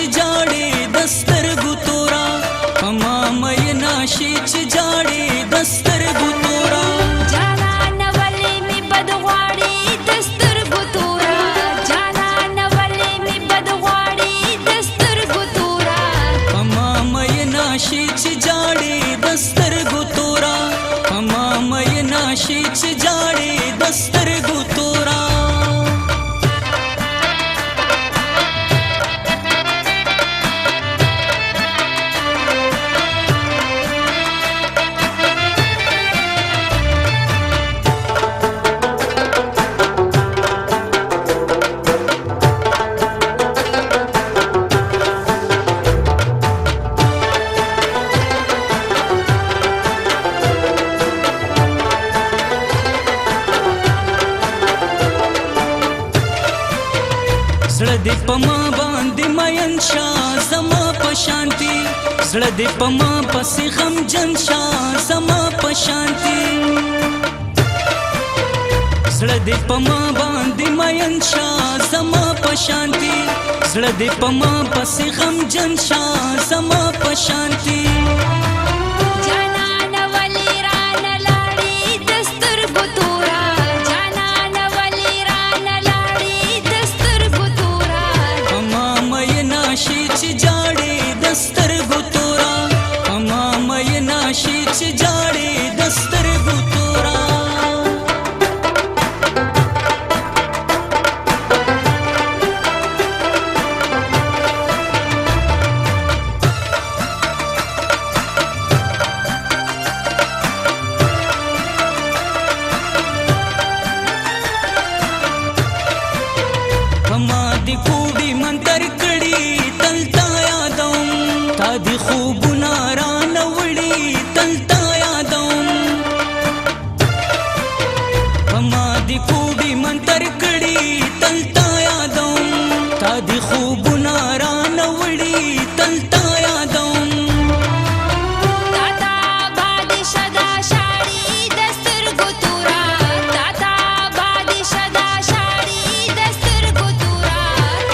چې جاړې دسترګو تورا پما مینا شي چې جاړې دسترګو تورا جانان ولې می بد غواړي دسترګو تورا جانان ولې می بد غواړي دسترګو تورا پما مینا شي چې جاړې دسترګو تورا پما مینا شي چې جاړې دسترګو تورا زړه دې پما باندې مین شاه زما په شانتي زړه دې پما پسې غمجن شاه زما په شانتي زړه دې پما باندې مین شاه زما په شانتي زړه دې پما پسې غمجن شاه زما په شانتي جانان ولې رانه لاړې دسترګو تورا جانان ولې رانه لاړې دسترګو تورا پما مینا شي چې جاړې دسترګو تورا پما مینا شي چې جاړې دسترګو تورا پما دی کوډي منتر کړي تل تا یادوم تا دی خوبونه رانه وړي تل تا یادوم پما دی کوډي منتر کړي تل تا یادوم تا دی خوبونه رانه وړي تل تا یادوم تاتا باندې شدا شاړي دسترګو تورا تاتا باندې شدا شاړي دسترګو تورا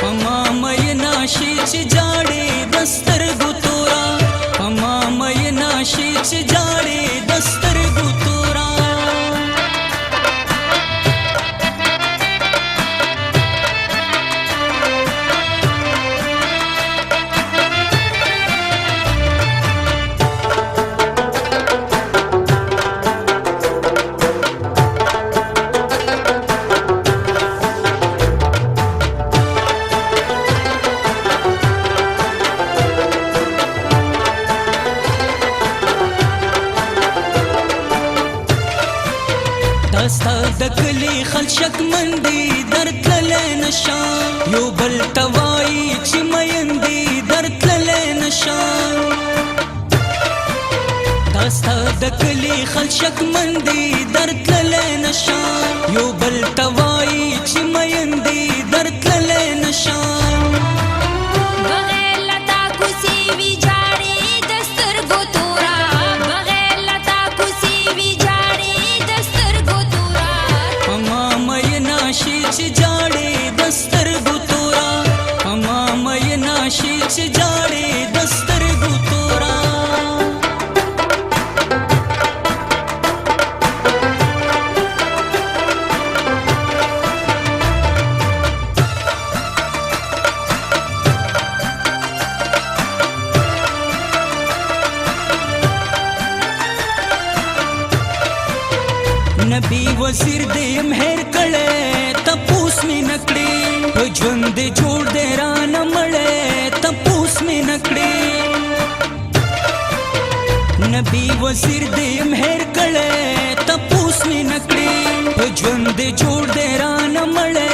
پما مینا شي چې جاړې دسترګو تورا پما مینا شي چې جاړې دسترګو تورا دستا د کلی خلشک مندي درتللی نشا یو بل توای چې میندې درتللی نشا دستا د کلی خلشک مندي درتللی نشا یو بل توای چې میندې درتللی نشا بغیر لتا کوسي وی جاړي دسترګو تورا بغیر لتا کوسي وی جاړي دسترګو تورا پما مینا شي چې جاړې دسترګو تورا پما مینا شي چې جاړې دسترګو تورا نبی وزیر دیم هر کړه تپوس می نکړي په ژوند دې جوړ دې رانه مړې تپوس می نکړي نبی وزیر دیم هر کړه تپوس می نکړي په ژوند دې جوړ دې رانه مړې